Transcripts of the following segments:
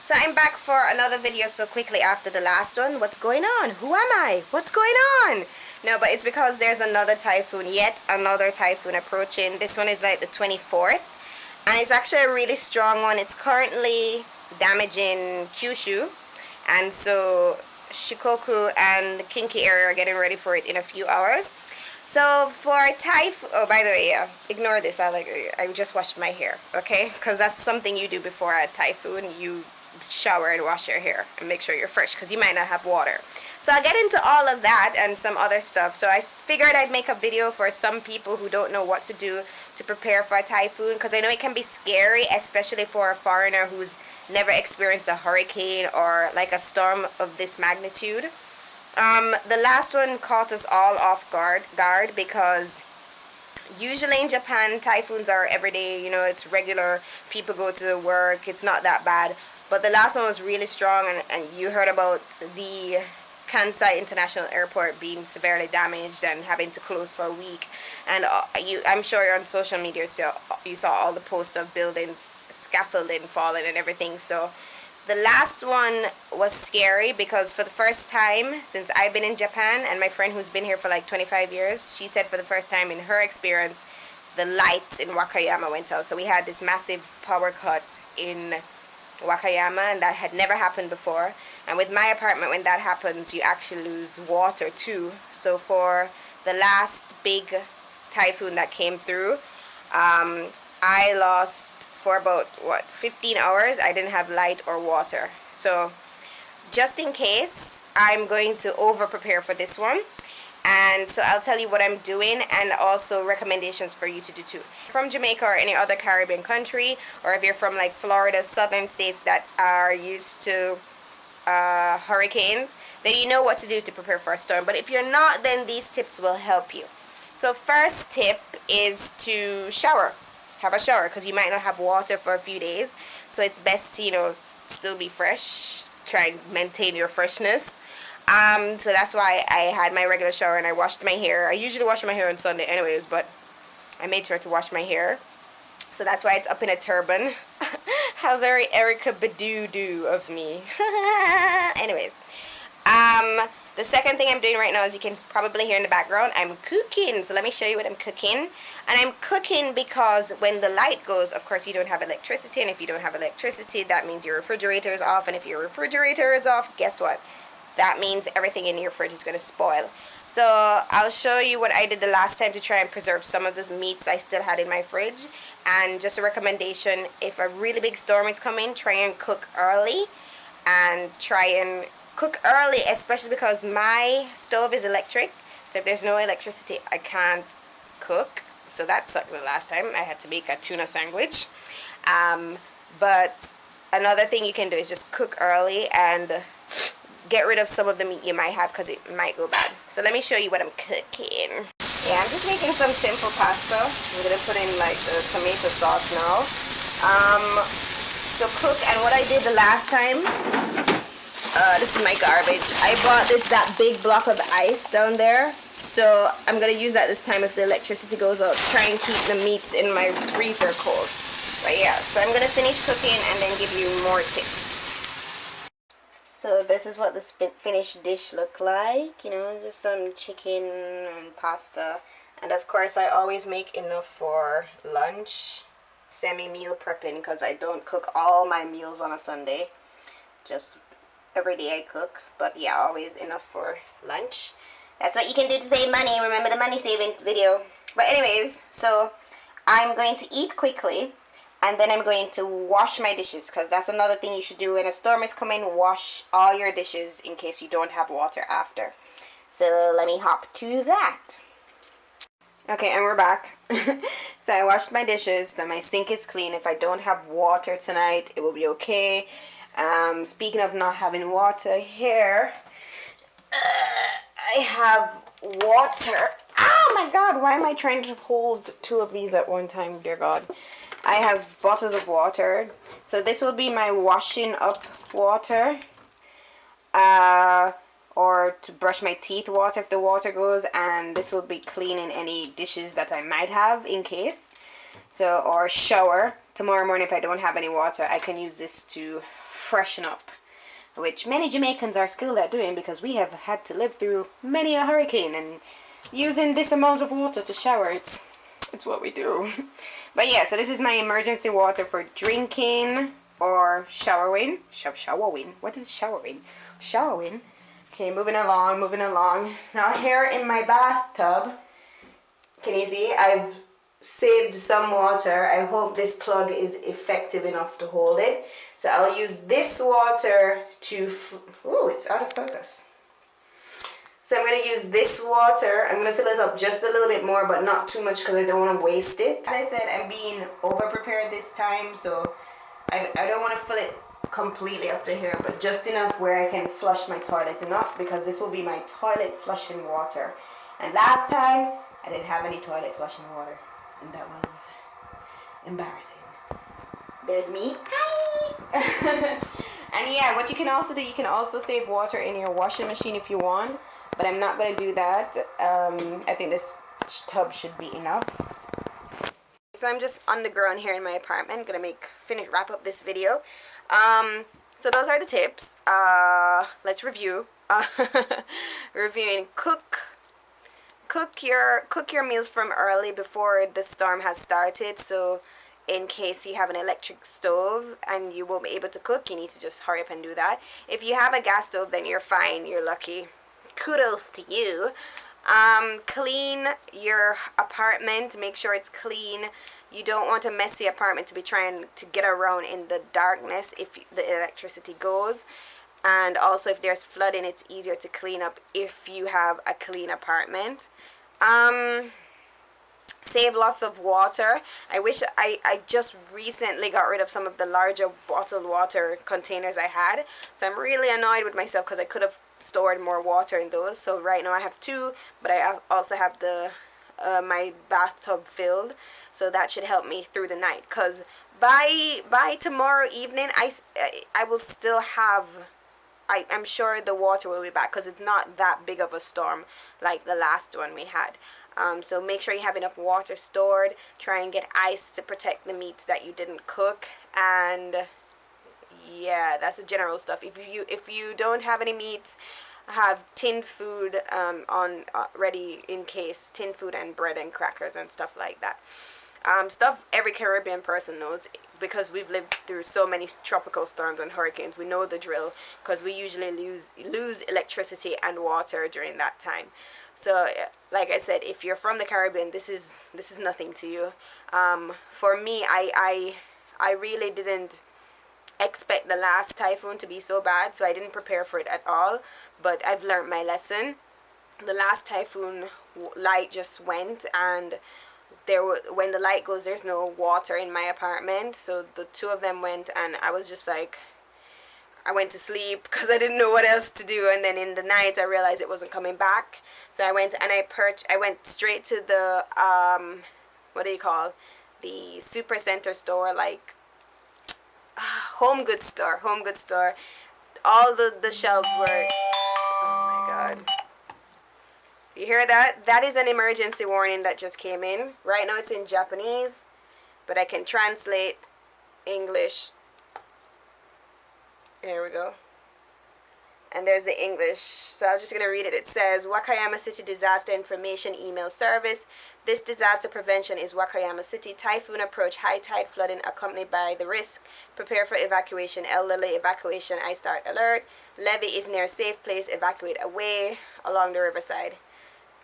So I'm back for another video so quickly after the last one. What's going on? Who am I? What's going on? No, but it's because there's another typhoon, yet another typhoon approaching. This one is like the 24th, and it's actually a really strong one. It's currently damaging Kyushu, and so Shikoku and the Kinki area are getting ready for it in a few hours. So for typhoon, oh, by the way, yeah, ignore this. I just washed my hair, okay? Because that's something you do before a typhoon. You shower and wash your hair and make sure you're fresh, because you might not have water. So I'll get into all of that and some other stuff. So I figured I'd make a video for some people who don't know what to do to prepare for a typhoon, because I know it can be scary, especially for a foreigner who's never experienced a hurricane or like a storm of this magnitude. The last one caught us all off guard because usually in Japan, typhoons are every day, you know, it's regular, people go to work, it's not that bad. But the last one was really strong, and you heard about the Kansai International Airport being severely damaged and having to close for a week. And I'm sure you're on social media, so you saw all the posts of buildings, scaffolding falling and everything. So the last one was scary because for the first time since I've been in Japan, and my friend who's been here for like 25 years, she said for the first time in her experience, the lights in Wakayama went out. So we had this massive power cut in Wakayama, and that had never happened before. And with my apartment, when that happens, you actually lose water too. So for the last big typhoon that came through, I lost for about 15 hours. I didn't have light or water. So just in case, I'm going to over prepare for this one. And so I'll tell you what I'm doing, and also recommendations for you to do too. From Jamaica or any other Caribbean country, or if you're from like Florida, southern states that are used to hurricanes, then you know what to do to prepare for a storm. But if you're not, then these tips will help you. So first tip is to shower. Have a shower, because you might not have water for a few days. So it's best to, you know, still be fresh. Try and maintain your freshness. So that's why I had my regular shower and I washed my hair. I usually wash my hair on Sunday anyways, but I made sure to wash my hair. So that's why it's up in a turban. How very Erica Badu of me. Anyways, the second thing I'm doing right now, as you can probably hear in the background, I'm cooking. So let me show you what I'm cooking. And I'm cooking because when the light goes, of course you don't have electricity, and if you don't have electricity, that means your refrigerator is off, and if your refrigerator is off, guess what? That means everything in your fridge is going to spoil. So I'll show you what I did the last time to try and preserve some of the meats I still had in my fridge. And just a recommendation, if a really big storm is coming, try and cook early. And try and cook early, especially because my stove is electric. So if there's no electricity, I can't cook. So that sucked the last time. I had to make a tuna sandwich. But another thing you can do is just cook early and get rid of some of the meat you might have, because it might go bad. So let me show you what I'm cooking. Yeah, I'm just making some simple pasta. I'm gonna put in like the tomato sauce now. So cook, and what I did the last time, this is my garbage. I bought that big block of ice down there. So I'm gonna use that this time if the electricity goes out. Try and keep the meats in my freezer cold. But yeah, so I'm gonna finish cooking and then give you more tips. So this is what the finished dish look like, you know, just some chicken and pasta. And of course I always make enough for lunch, semi-meal prepping, because I don't cook all my meals on a Sunday. Just every day I cook, but yeah, always enough for lunch. That's what you can do to save money. Remember the money saving video. But anyways, so I'm going to eat quickly. And then I'm going to wash my dishes, because that's another thing you should do when a storm is coming. Wash all your dishes in case you don't have water after. So let me hop to that. Okay, and we're back. So I washed my dishes, so my sink is clean. If I don't have water tonight, it will be okay. Speaking of not having water here, I have water. Oh my God, why am I trying to hold two of these at one time, dear God? I have bottles of water. So this will be my washing up water. Or to brush my teeth water if the water goes. And this will be cleaning any dishes that I might have in case. So, or shower tomorrow morning, if I don't have any water, I can use this to freshen up, which many Jamaicans are skilled at doing because we have had to live through many a hurricane, and using this amount of water to shower, it's what we do. But yeah, so this is my emergency water for drinking or showering. Showering? What is showering? Showering. Okay, moving along, moving along. Now here in my bathtub, can you see? I've saved some water. I hope this plug is effective enough to hold it. So I'll use this water to... Ooh, it's out of focus. So I'm going to use this water. I'm going to fill it up just a little bit more, but not too much because I don't want to waste it. As I said, I'm being over-prepared this time, so I don't want to fill it completely up to here, but just enough where I can flush my toilet enough, because this will be my toilet flushing water. And last time, I didn't have any toilet flushing water, and that was embarrassing. There's me. Hi! And yeah, what you can also do, you can also save water in your washing machine if you want, but I'm not going to do that. I think this tub should be enough. So I'm just on the ground here in my apartment. I'm going to wrap up this video. So those are the tips. Let's review. Reviewing: cook your meals from early before the storm has started. So in case you have an electric stove and you won't be able to cook, you need to just hurry up and do that. If you have a gas stove, then you're fine. You're lucky. Kudos to you. Clean your apartment. Make sure it's clean. You don't want a messy apartment to be trying to get around in the darkness if the electricity goes. And also, if there's flooding, it's easier to clean up if you have a clean apartment. Save lots of water. I wish I just recently got rid of some of the larger bottled water containers I had. So I'm really annoyed with myself because I could have stored more water in those. So right now I have 2, but I also have the my bathtub filled. So that should help me through the night. Because by tomorrow evening, I will still have... I'm sure the water will be back because it's not that big of a storm like the last one we had. So make sure you have enough water stored. Try and get ice to protect the meats that you didn't cook. And yeah, that's the general stuff. If you don't have any meats, have tinned food ready in case. Tinned food and bread and crackers and stuff like that. Stuff every Caribbean person knows, because we've lived through so many tropical storms and hurricanes. We know the drill, because we usually lose electricity and water during that time. So like I said, if you're from the Caribbean, this is nothing to you. For me, I really didn't expect the last typhoon to be so bad, so I didn't prepare for it at all, but I've learned my lesson. The last typhoon, light just went, and when the light goes, there's no water in my apartment. So the 2 of them went, and I was just like, I went to sleep because I didn't know what else to do. And then in the night, I realized it wasn't coming back. So I went and I went straight to the what do you call, the super center store, like home goods store. All the shelves were... Oh my god. You hear that? That is an emergency warning that just came in. Right now it's in Japanese, but I can translate English. Here we go. And there's the English. So I'm just going to read it. It says, Wakayama City Disaster Information Email Service. This disaster prevention is Wakayama City. Typhoon approach, high tide flooding accompanied by the risk. Prepare for evacuation. Elderly evacuation. I start alert. Levee is near safe place. Evacuate away along the riverside.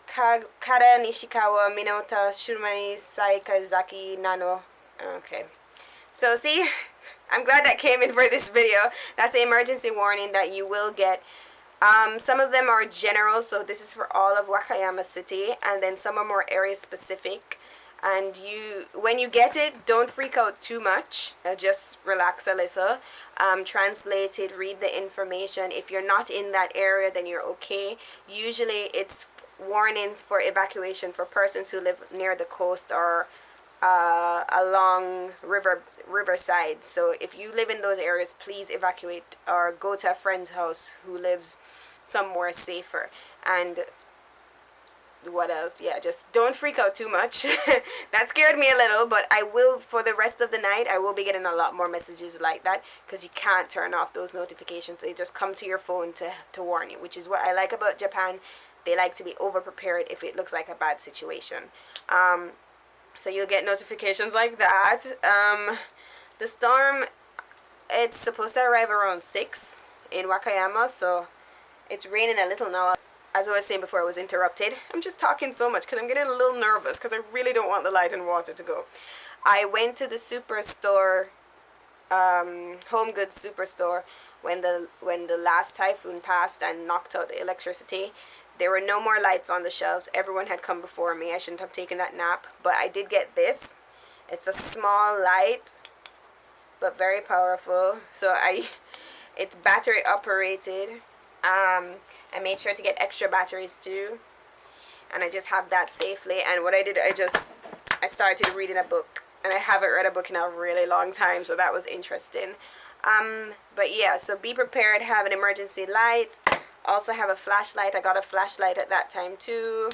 Kara Nishikawa Minota Shumai Saikazaki Nano. Okay. So see, I'm glad that came in for this video. That's the emergency warning that you will get. Some of them are general, so this is for all of Wakayama City, and then some are more area specific. And when you get it, don't freak out too much. Just relax a little. Translate it, read the information. If you're not in that area, then you're okay. Usually it's warnings for evacuation for persons who live near the coast or along riverside. So if you live in those areas, please evacuate or go to a friend's house who lives somewhere safer. And what else? Yeah, just don't freak out too much. That scared me a little, but I will, for the rest of the night, I will be getting a lot more messages like that, because you can't turn off those notifications. They just come to your phone to warn you, which is what I like about Japan. They like to be over prepared if it looks like a bad situation. So you'll get notifications like that. The storm, it's supposed to arrive around 6 in Wakayama, so it's raining a little now. As I was saying before I was interrupted, I'm just talking so much because I'm getting a little nervous because I really don't want the light and water to go. I went to the superstore, home goods superstore, when the last typhoon passed and knocked out the electricity. There were no more lights on the shelves. Everyone had come before me. I shouldn't have taken that nap, but I did get this. It's a small light, but very powerful. So it's battery operated. I made sure to get extra batteries too, and I just have that safely. And what I did, I started reading a book, and I haven't read a book in a really long time, so that was interesting. But yeah, so be prepared. Have an emergency light. Also have a flashlight. I got a flashlight at that time too.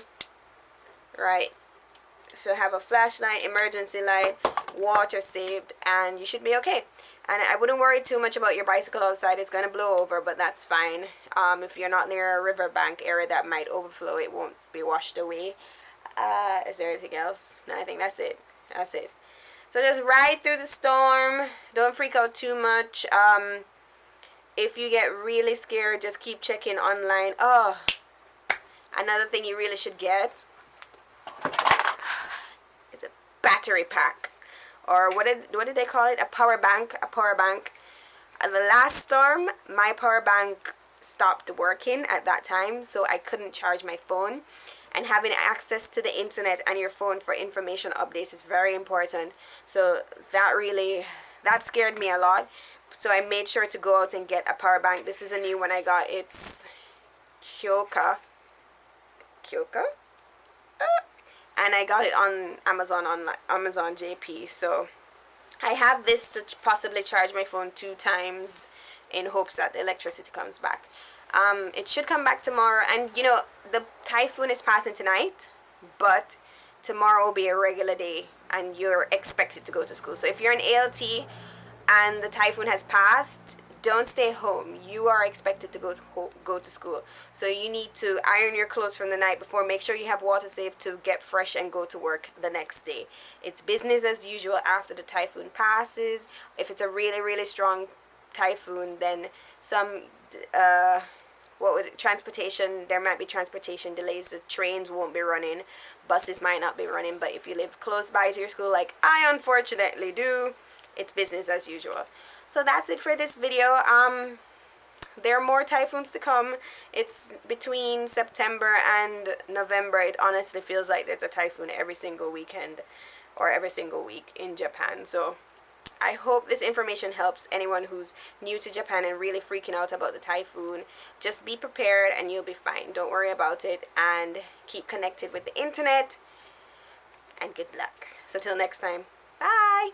Right. So have a flashlight, emergency light, water saved, and you should be okay. And I wouldn't worry too much about your bicycle outside. It's going to blow over, but that's fine. If you're not near a riverbank area that might overflow, it won't be washed away. Is there anything else? No, I think that's it. That's it. So just ride through the storm. Don't freak out too much. If you get really scared, just keep checking online. Oh, another thing you really should get is a battery pack. Or what did they call it? A power bank. A power bank. The last storm, my power bank stopped working at that time, so I couldn't charge my phone. And having access to the internet and your phone for information updates is very important. So that scared me a lot. So I made sure to go out and get a power bank. This is a new one I got. It's Kyoka. And I got it on Amazon JP. So I have this to possibly charge my phone 2 times in hopes that the electricity comes back. It should come back tomorrow. And you know, the typhoon is passing tonight, but tomorrow will be a regular day and you're expected to go to school. So if you're an ALT and the typhoon has passed, don't stay home. You are expected to go to school. So you need to iron your clothes from the night before. Make sure you have water saved to get fresh and go to work the next day. It's business as usual after the typhoon passes. If it's a really, really strong typhoon, then transportation, there might be transportation delays. The trains won't be running. Buses might not be running. But if you live close by to your school, like I unfortunately do, it's business as usual. So that's it for this video. There are more typhoons to come. It's between September and November. It honestly feels like there's a typhoon every single weekend or every single week in Japan. So I hope this information helps anyone who's new to Japan and really freaking out about the typhoon. Just be prepared and you'll be fine. Don't worry about it, and keep connected with the internet, and good luck. So till next time, bye.